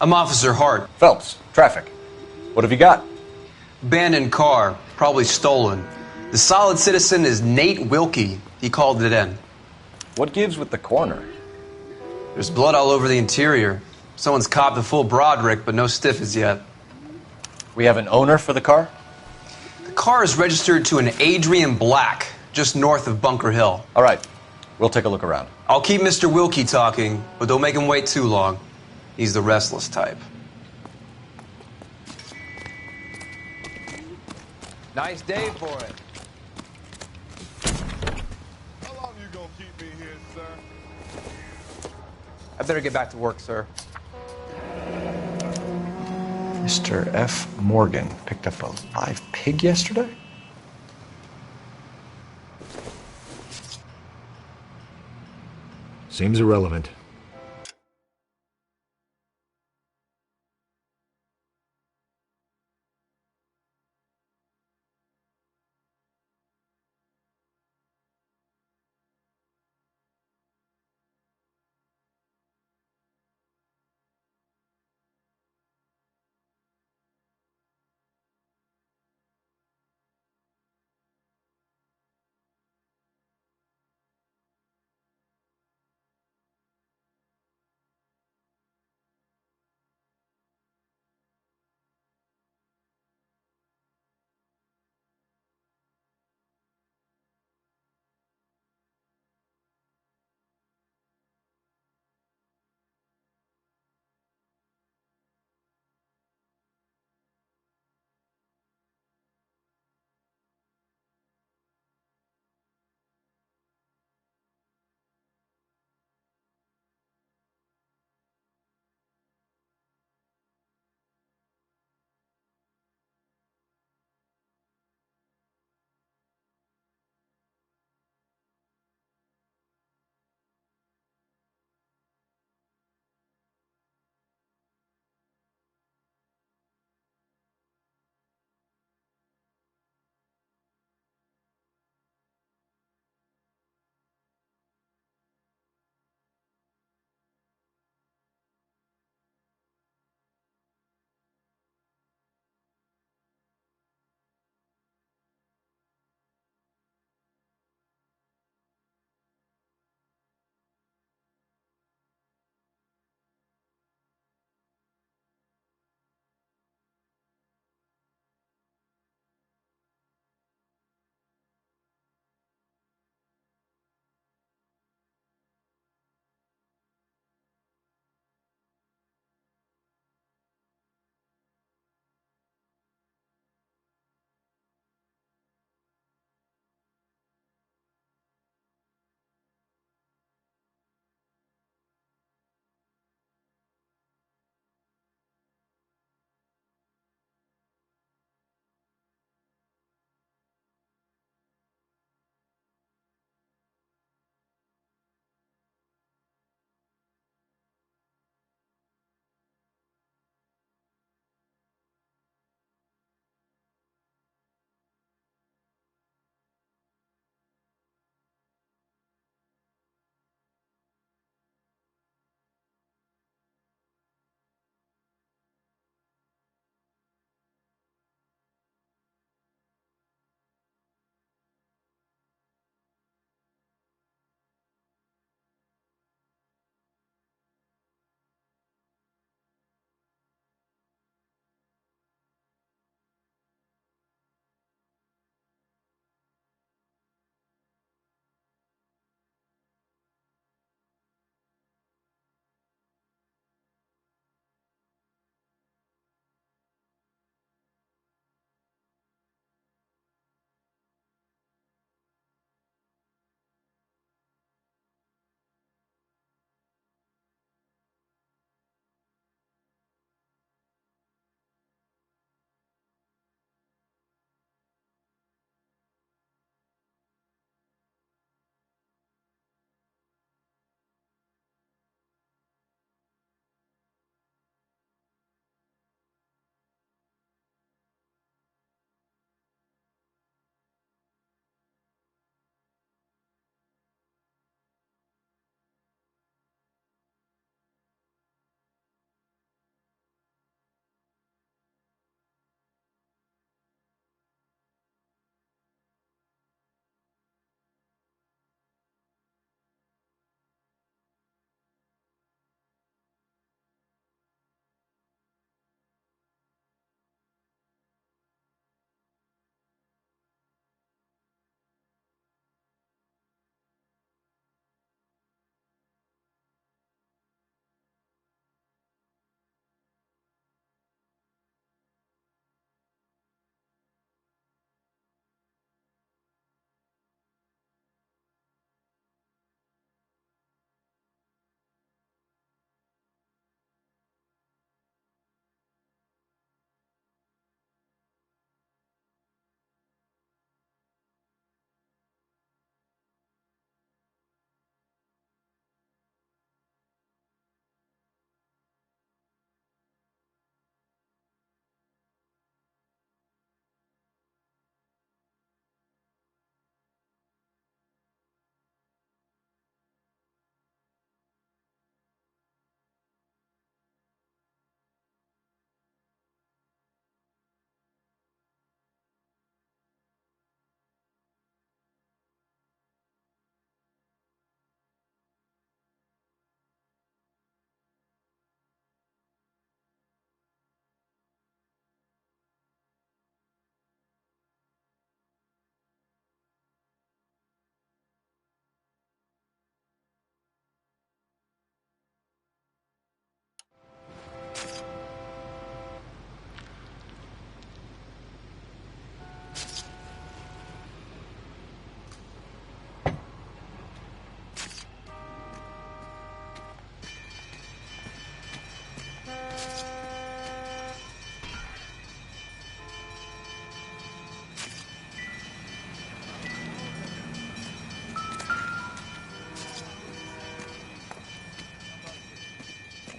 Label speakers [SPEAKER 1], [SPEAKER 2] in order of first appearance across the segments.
[SPEAKER 1] I'm Officer Hart.
[SPEAKER 2] Phelps, traffic. What have you got?
[SPEAKER 1] Abandoned car, probably stolen. The solid citizen is Nate Wilkie. He called it in.
[SPEAKER 2] What gives with the coroner?
[SPEAKER 1] There's blood all over the interior. Someone's copped a full Broderick, but no stiff as yet.
[SPEAKER 2] We have an owner for the car?
[SPEAKER 1] The car is registered to an Adrian Black, just north of Bunker Hill.
[SPEAKER 2] All right, we'll take a look around.
[SPEAKER 1] I'll keep Mr. Wilkie talking, but don't make him wait too long. He's the restless type.
[SPEAKER 3] Nice day for it.
[SPEAKER 4] How long you gonna keep me here, sir?
[SPEAKER 3] I better get back to work, sir.
[SPEAKER 2] Mr. F. Morgan picked up a live pig yesterday?
[SPEAKER 5] Seems irrelevant.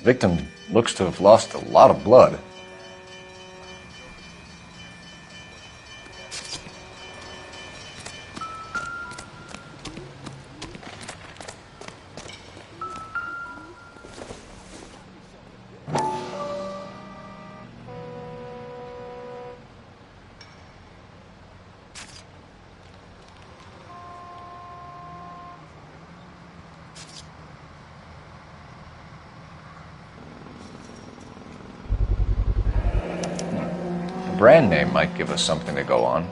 [SPEAKER 2] Victim looks to have lost a lot of blood. Brand name might give us something to go on.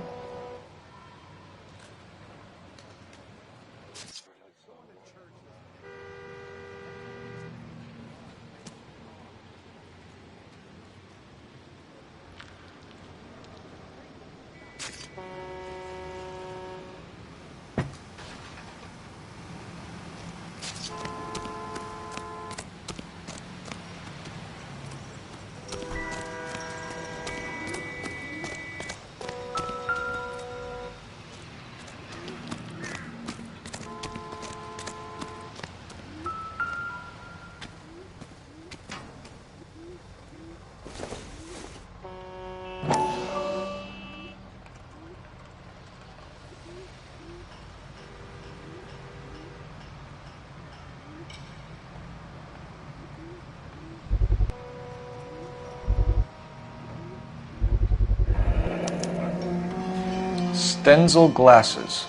[SPEAKER 2] Stenzel glasses.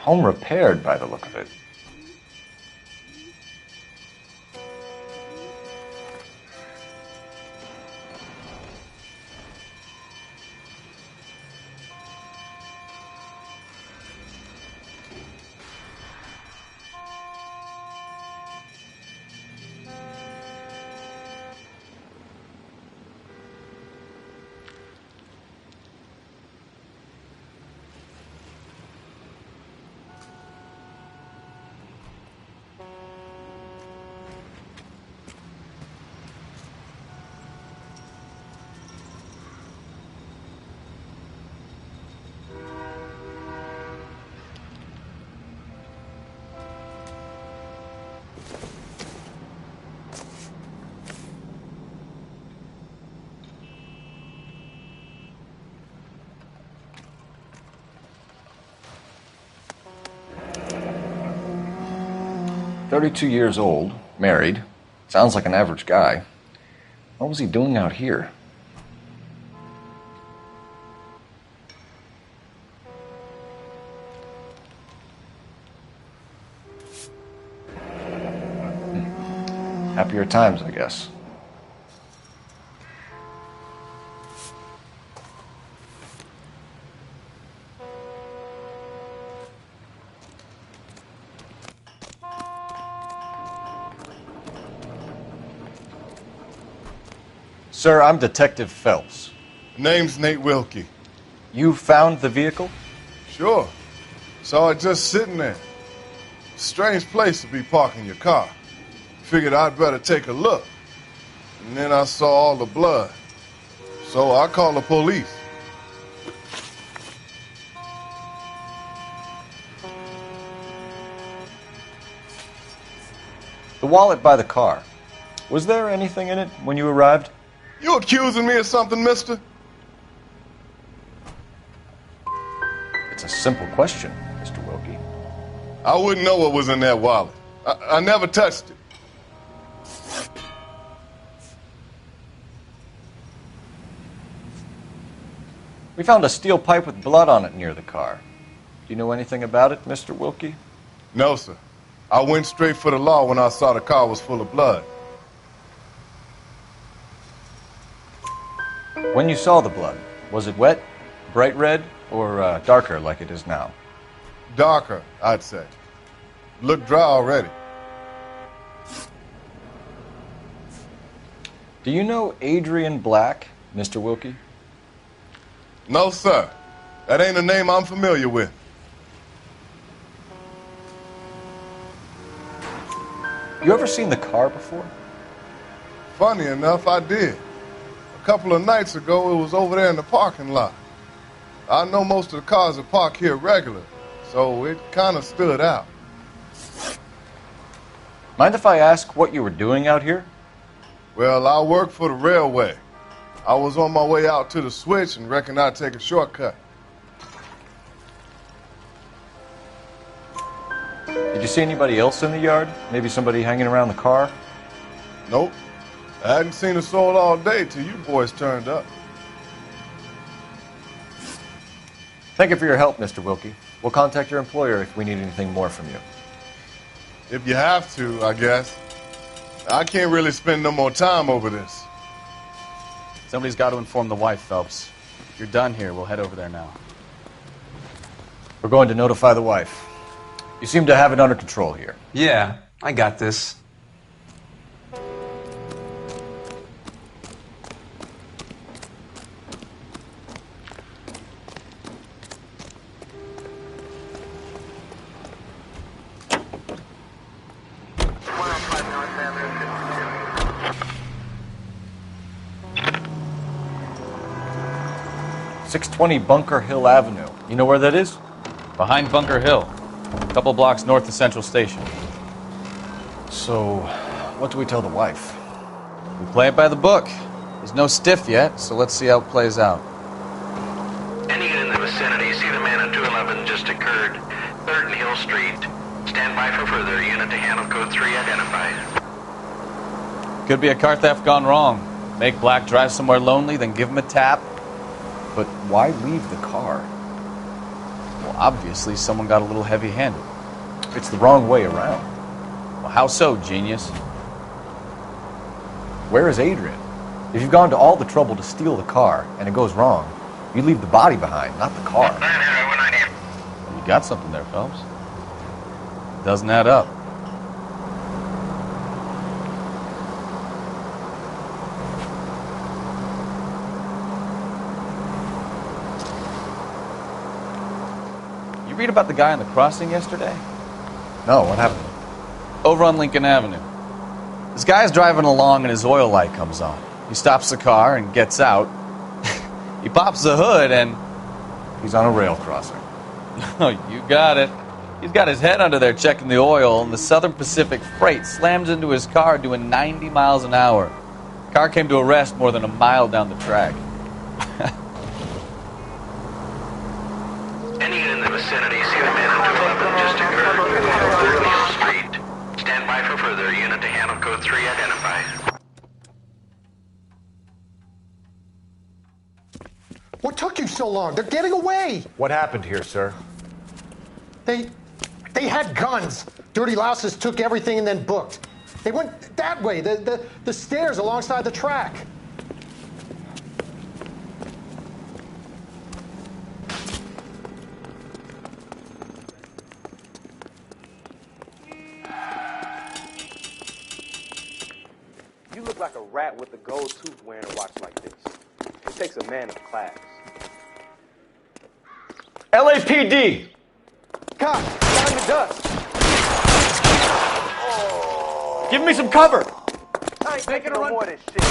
[SPEAKER 2] Home repaired by the look of it. "32 years old, married. Sounds like an average guy. What was he doing out here?" Happier times, I guess. Sir, I'm Detective Phelps.
[SPEAKER 4] Name's Nate Wilkie.
[SPEAKER 2] You found the vehicle?
[SPEAKER 4] Sure. Saw it just sitting there. Strange place to be parking your car. Figured I'd better take a look. And then I saw all the blood. So I called the police.
[SPEAKER 2] The wallet by the car. Was there anything in it when you arrived?
[SPEAKER 4] You accusing me of something, mister?
[SPEAKER 2] It's a simple question, Mr. Wilkie.
[SPEAKER 4] I wouldn't know what was in that wallet. I never touched it.
[SPEAKER 2] We found a steel pipe with blood on it near the car. Do you know anything about it, Mr. Wilkie?
[SPEAKER 4] No, sir. I went straight for the law when I saw the car was full of blood.
[SPEAKER 2] When you saw the blood, was it wet, bright red, or darker like it is now?
[SPEAKER 4] Darker, I'd say. Looked dry already.
[SPEAKER 2] Do you know Adrian Black, Mr. Wilkie?
[SPEAKER 4] No, sir. That ain't a name I'm familiar with.
[SPEAKER 2] You ever seen the car before?
[SPEAKER 4] Funny enough, I did. A couple of nights ago, it was over there in the parking lot. I know most of the cars are parked here regular, so it kind of stood out.
[SPEAKER 2] Mind if I ask what you were doing out here?
[SPEAKER 4] Well, I work for the railway. I was on my way out to the switch and reckon I'd take a shortcut.
[SPEAKER 2] Did you see anybody else in the yard? Maybe somebody hanging around the car?
[SPEAKER 4] Nope. I hadn't seen a soul all day till you boys turned up.
[SPEAKER 2] Thank you for your help, Mr. Wilkie. We'll contact your employer if we need anything more from you.
[SPEAKER 4] If you have to, I guess. I can't really spend no more time over this.
[SPEAKER 5] Somebody's got to inform the wife, Phelps. If you're done here, we'll head over there now.
[SPEAKER 2] We're going to notify the wife. You seem to have it under control here.
[SPEAKER 1] Yeah, I got this.
[SPEAKER 2] .620 Bunker Hill Avenue. You know where that is?
[SPEAKER 5] Behind Bunker Hill, a couple blocks north of Central Station.
[SPEAKER 2] So, what do we tell the wife?
[SPEAKER 5] We play it by the book. There's no stiff yet, so let's see how it plays out.
[SPEAKER 6] Any unit in the vicinity, see the man on 211 just occurred. 3rd and Hill Street. Stand by for further. Unit to handle code 3 identified.
[SPEAKER 5] Could be a car theft gone wrong. Make Black drive somewhere lonely, then give him a tap.
[SPEAKER 2] But why leave the car?
[SPEAKER 5] Well, obviously someone got a little heavy-handed.
[SPEAKER 2] It's the wrong way around.
[SPEAKER 5] Well, how so, genius?
[SPEAKER 2] Where is Adrian? If you've gone to all the trouble to steal the car and it goes wrong, you leave the body behind, not the car.
[SPEAKER 5] Well, you got something there, Phelps. Doesn't add up. You read about the guy on the crossing yesterday?
[SPEAKER 2] No, what happened?
[SPEAKER 5] Over on Lincoln Avenue. This guy's driving along and his oil light comes on. He stops the car and gets out. He pops the hood and...
[SPEAKER 2] He's on a rail crossing.
[SPEAKER 5] Oh, you got it. He's got his head under there checking the oil, and the Southern Pacific Freight slams into his car doing 90 miles an hour. Car came to a rest more than a mile down the track.
[SPEAKER 6] Any unit in the vicinity, see the man on 211 just occurred. 3rd and Hill Street. Stand by for further. Unit to handle code 3 identified.
[SPEAKER 7] What took you so long? They're getting away.
[SPEAKER 8] What happened here, sir?
[SPEAKER 7] They had guns. Dirty louses took everything and then booked. They went that way, the stairs alongside the track.
[SPEAKER 8] You look like a rat with a gold tooth wearing a watch like this. It takes a man of class.
[SPEAKER 2] LAPD!
[SPEAKER 8] Cop, down in the dust.
[SPEAKER 2] Give me some cover!
[SPEAKER 8] I ain't taking no more of this shit.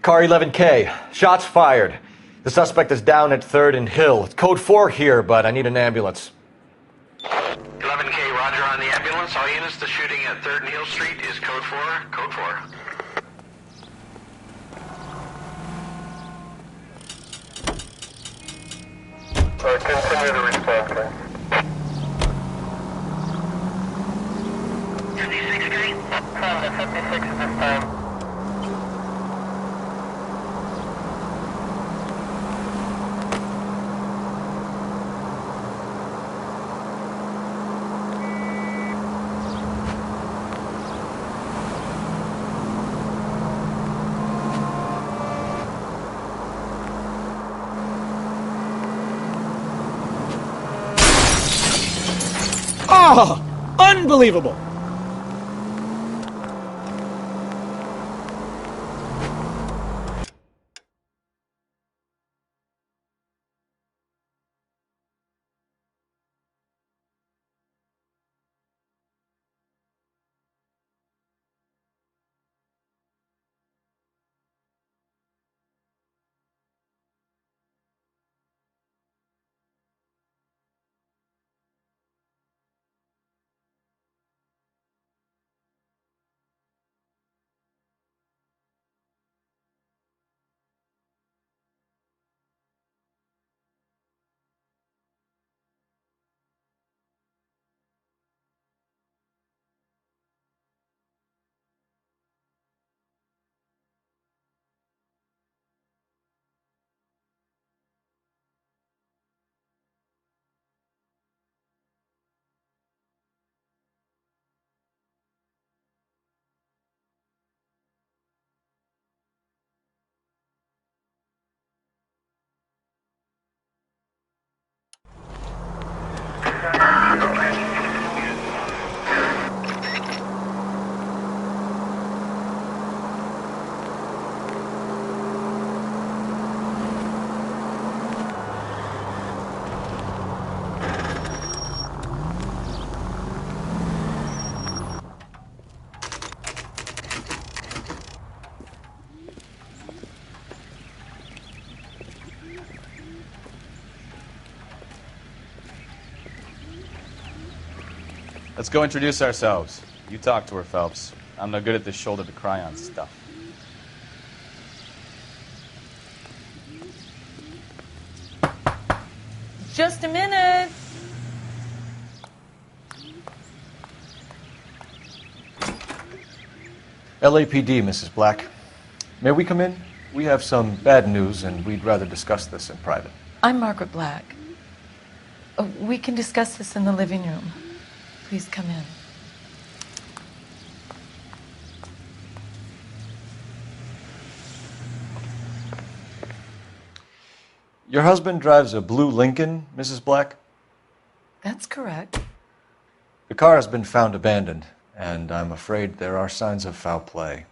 [SPEAKER 9] Car 11K. Shots fired. The suspect is down at 3rd and Hill. It's code 4 here, but I need an ambulance.
[SPEAKER 6] 11K, roger on the ambulance. All units, the shooting at 3rd and Hill Street is code 4. Code 4. Continue to respond, please. 56 Street. 56 at this time.
[SPEAKER 10] Oh, unbelievable.
[SPEAKER 5] Let's go introduce ourselves. You talk to her, Phelps. I'm no good at this shoulder to cry on stuff.
[SPEAKER 11] Just a minute.
[SPEAKER 2] LAPD, Mrs. Black. May we come in? We have some bad news, and we'd rather discuss this in private.
[SPEAKER 11] I'm Margaret Black. We can discuss this in the living room. Please come in.
[SPEAKER 2] Your husband drives a blue Lincoln, Mrs. Black?
[SPEAKER 11] That's correct.
[SPEAKER 2] The car has been found abandoned, and I'm afraid there are signs of foul play.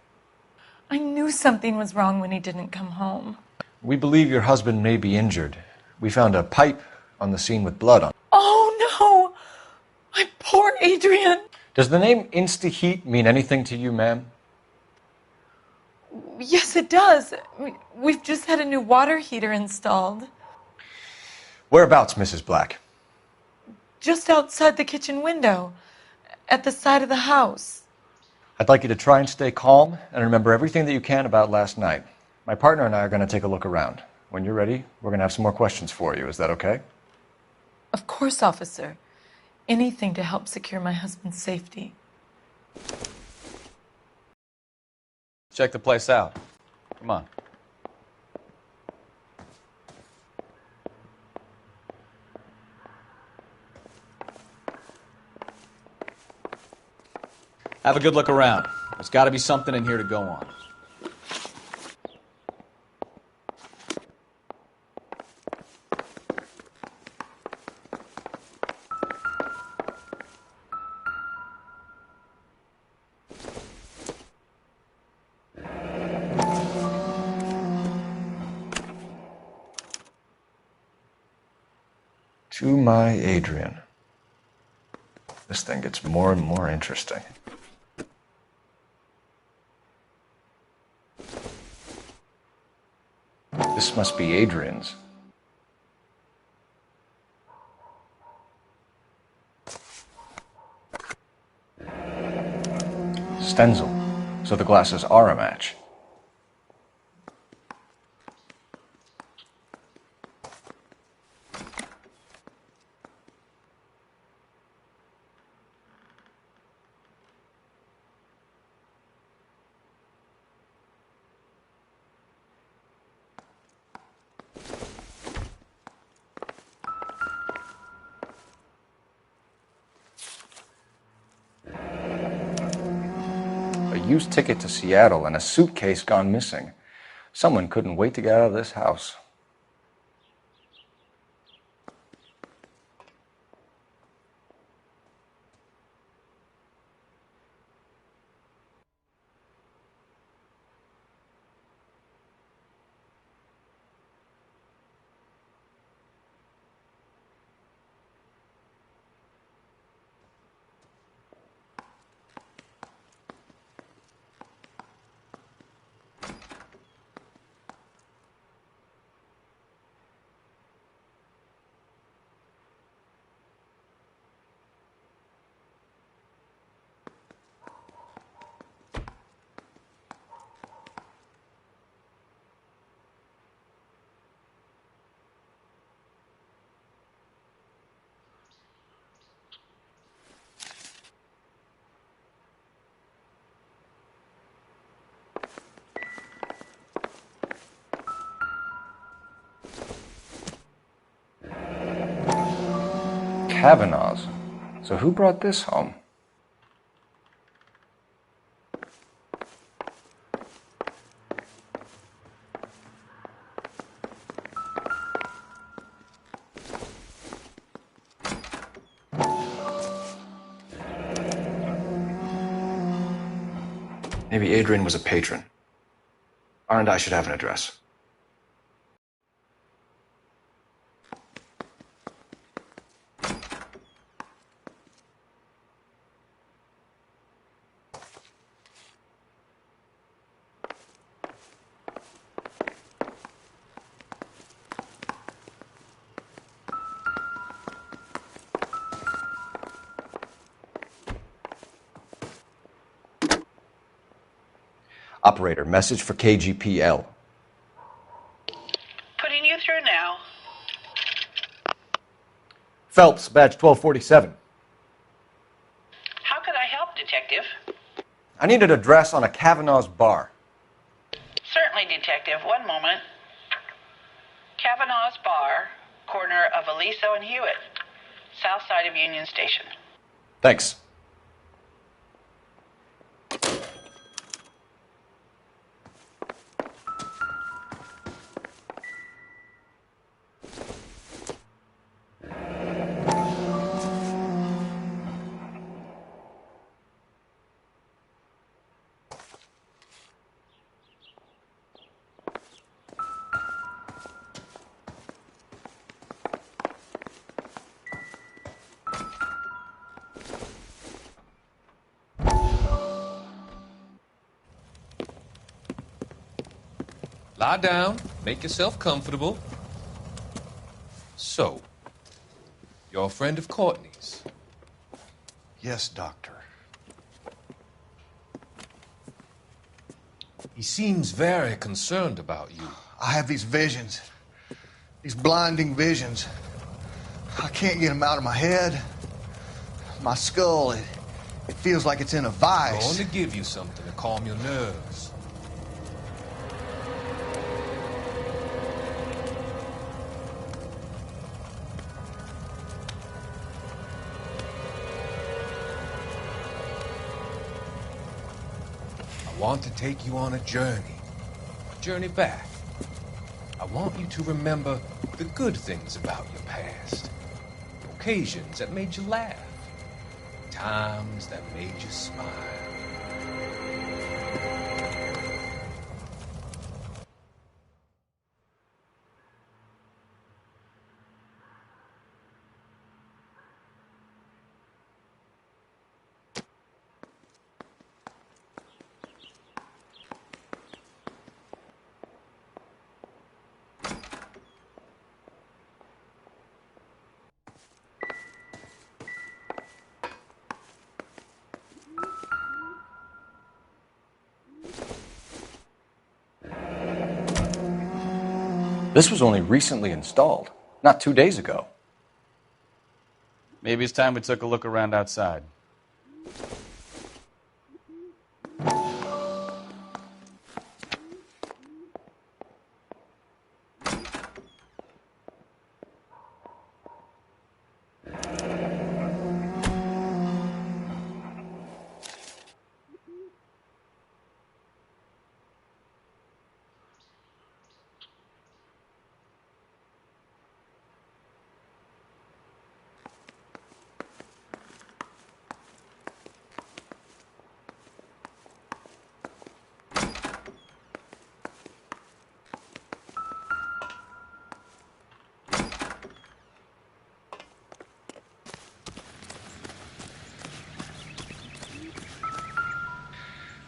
[SPEAKER 11] I knew something was wrong when he didn't come home.
[SPEAKER 2] We believe your husband may be injured. We found a pipe on the scene with blood on it.
[SPEAKER 11] Oh, no! My poor Adrian!
[SPEAKER 2] Does the name Insta-Heat mean anything to you, ma'am?
[SPEAKER 11] Yes, it does. We've just had a new water heater installed.
[SPEAKER 2] Whereabouts, Mrs. Black?
[SPEAKER 11] Just outside the kitchen window, at the side of the house.
[SPEAKER 2] I'd like you to try and stay calm and remember everything that you can about last night. My partner and I are going to take a look around. When you're ready, we're going to have some more questions for you. Is that okay?
[SPEAKER 11] Of course, officer. Anything to help secure my husband's safety.
[SPEAKER 5] Check the place out. Come on. Have a good look around. There's got to be something in here to go on.
[SPEAKER 2] To my Adrian. This thing gets more and more interesting. This must be Adrian's. Stenzel. So the glasses are a match. A used ticket to Seattle and a suitcase gone missing. Someone couldn't wait to get out of this house. Kavanaugh's. So who brought this home? Maybe Adrian was a patron. R&I should have an address. Operator, message for KGPL.
[SPEAKER 12] Putting you through now.
[SPEAKER 2] Phelps, badge 1247.
[SPEAKER 12] How could I help, Detective?
[SPEAKER 2] I need an address on a Kavanaugh's bar.
[SPEAKER 12] Certainly, Detective. One moment. Kavanaugh's Bar, corner of Aliso and Hewitt, south side of Union Station.
[SPEAKER 2] Thanks.
[SPEAKER 13] Lie down, make yourself comfortable. So, you're a friend of Courtney's?
[SPEAKER 14] Yes, Doctor.
[SPEAKER 13] He seems very concerned about you.
[SPEAKER 14] I have these visions. These blinding visions. I can't get them out of my head. My skull, it feels like it's in a vice.
[SPEAKER 13] I want to give you something to calm your nerves. I want to take you on a journey back. I want you to remember the good things about your past, occasions that made you laugh, times that made you smile.
[SPEAKER 2] This was only recently installed, not 2 days ago.
[SPEAKER 5] Maybe it's time we took a look around outside.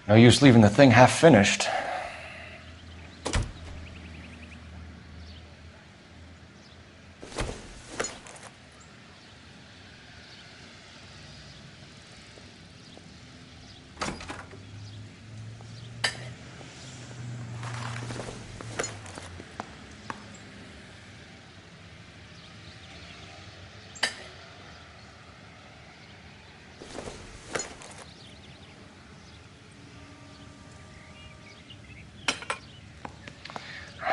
[SPEAKER 2] No use leaving the thing half finished.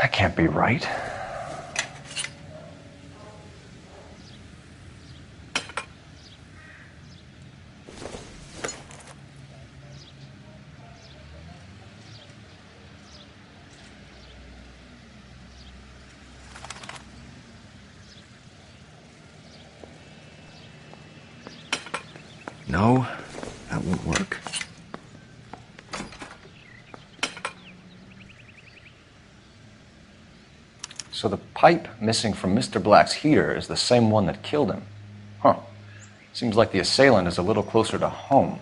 [SPEAKER 2] That can't be right. No, that won't work. So the pipe missing from Mr. Black's heater is the same one that killed him. Huh. Seems like the assailant is a little closer to home.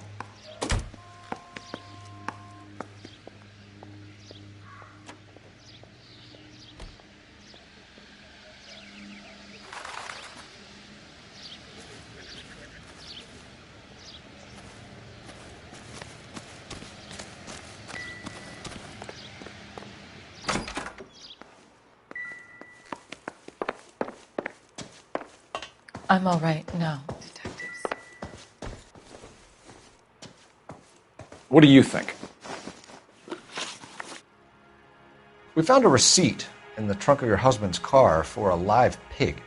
[SPEAKER 11] I'm all right now, detectives.
[SPEAKER 2] What do you think? We found a receipt in the trunk of your husband's car for a live pig.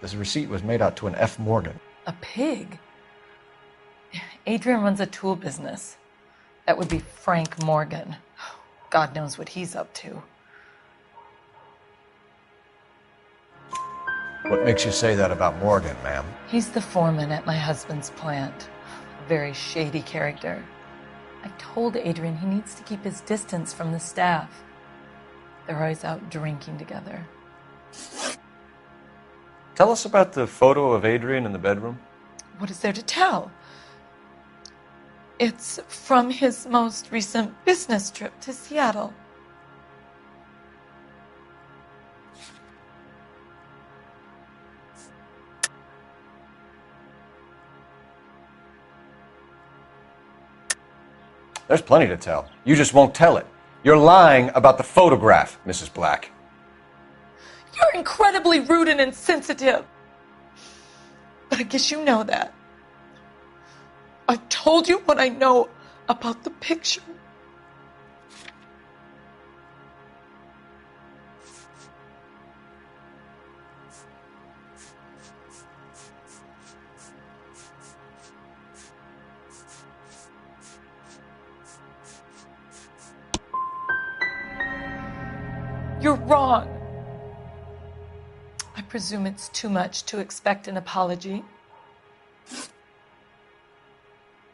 [SPEAKER 2] This receipt was made out to an F. Morgan.
[SPEAKER 11] A pig? Adrian runs a tool business. That would be Frank Morgan. God knows what he's up to.
[SPEAKER 2] What makes you say that about Morgan, ma'am?
[SPEAKER 11] He's the foreman at my husband's plant. A very shady character. I told Adrian he needs to keep his distance from the staff. They're always out drinking together.
[SPEAKER 2] Tell us about the photo of Adrian in the bedroom.
[SPEAKER 11] What is there to tell? It's from his most recent business trip to Seattle.
[SPEAKER 2] There's plenty to tell. You just won't tell it. You're lying about the photograph, Mrs. Black.
[SPEAKER 11] You're incredibly rude and insensitive. But I guess you know that. I told you what I know about the picture. You're wrong. I presume it's too much to expect an apology.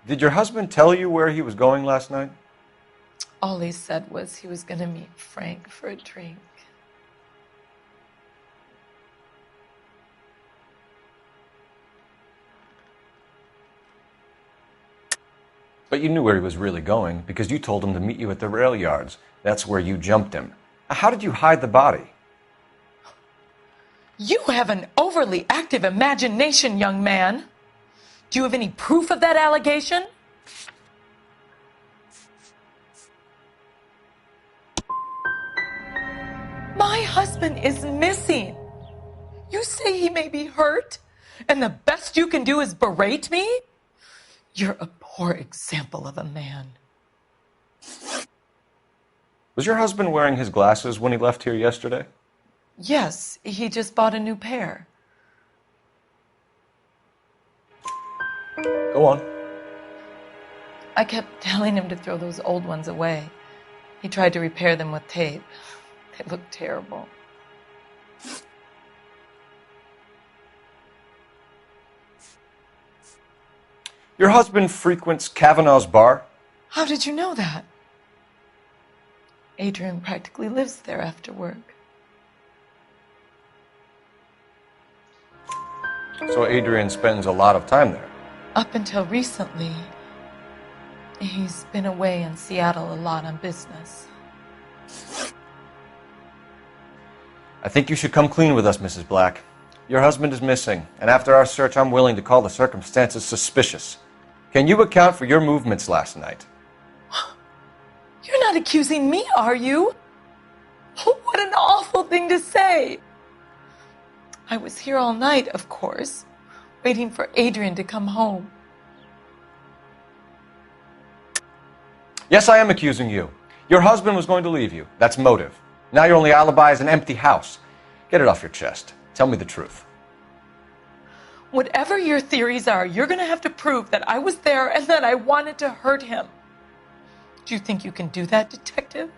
[SPEAKER 2] Did your husband tell you where he was going last night?
[SPEAKER 11] All he said was he was going to meet Frank for a drink.
[SPEAKER 2] But you knew where he was really going because you told him to meet you at the rail yards. That's where you jumped him. How did you hide the body?
[SPEAKER 11] You have an overly active imagination, young man. Do you have any proof of that allegation? My husband is missing. You say he may be hurt, and the best you can do is berate me? You're a poor example of a man.
[SPEAKER 2] Was your husband wearing his glasses when he left here yesterday?
[SPEAKER 11] Yes, he just bought a new pair.
[SPEAKER 2] Go on.
[SPEAKER 11] I kept telling him to throw those old ones away. He tried to repair them with tape. They looked terrible.
[SPEAKER 2] Your husband frequents Kavanaugh's bar?
[SPEAKER 11] How did you know that? Adrian practically lives there after work.
[SPEAKER 2] So Adrian spends a lot of time there?
[SPEAKER 11] Up until recently, he's been away in Seattle a lot on business.
[SPEAKER 2] I think you should come clean with us, Mrs. Black. Your husband is missing, and after our search, I'm willing to call the circumstances suspicious. Can you account for your movements last night?
[SPEAKER 11] You're not accusing me, are you? What an awful thing to say. I was here all night, of course, waiting for Adrian to come home.
[SPEAKER 2] Yes, I am accusing you. Your husband was going to leave you. That's motive. Now your only alibi is an empty house. Get it off your chest. Tell me the truth.
[SPEAKER 11] Whatever your theories are, you're going to have to prove that I was there and that I wanted to hurt him. Do you think you can do that, detective?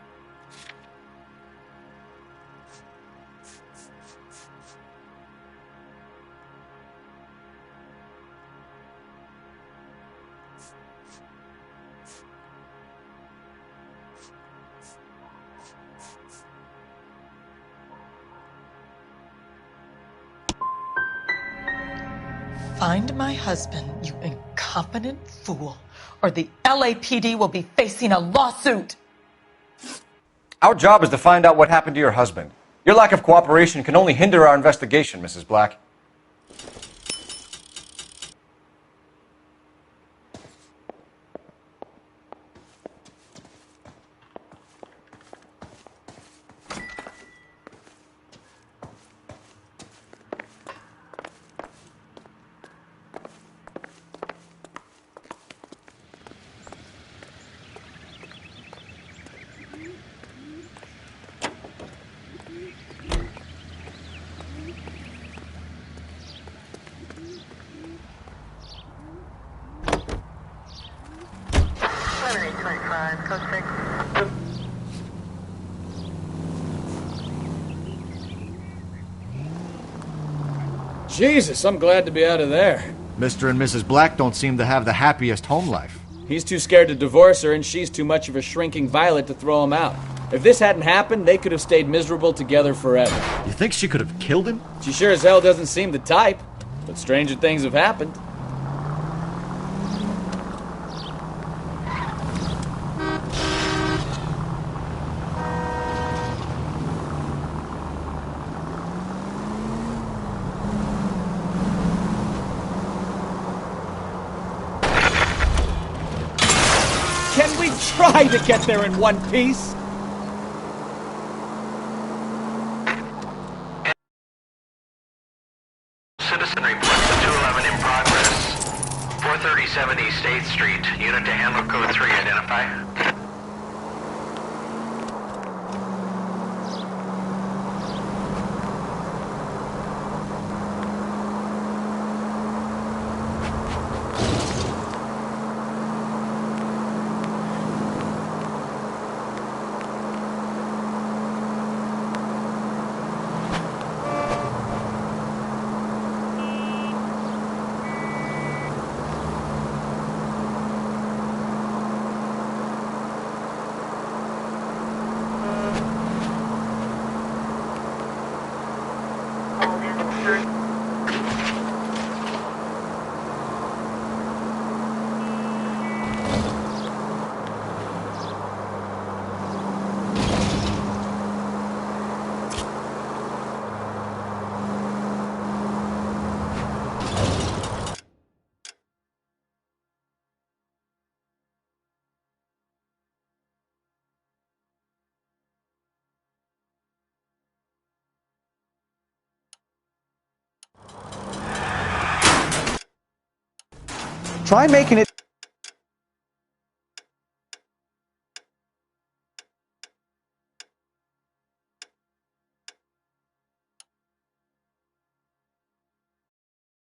[SPEAKER 11] Find my husband, you incompetent fool, or the LAPD will be facing a lawsuit.
[SPEAKER 2] Our job is to find out what happened to your husband. Your lack of cooperation can only hinder our investigation, Mrs. Black.
[SPEAKER 10] Jesus, I'm glad to be out of there.
[SPEAKER 9] Mr. and Mrs. Black don't seem to have the happiest home life.
[SPEAKER 10] He's too scared to divorce her, and she's too much of a shrinking violet to throw him out. If this hadn't happened, they could have stayed miserable together forever.
[SPEAKER 9] You think she could have killed him?
[SPEAKER 10] She sure as hell doesn't seem the type, but stranger things have happened. Can we try to get there in one piece?
[SPEAKER 6] Citizen reports to 211 in progress. 437 East 8th Street. Unit to handle code 3. Identify.
[SPEAKER 15] Try making it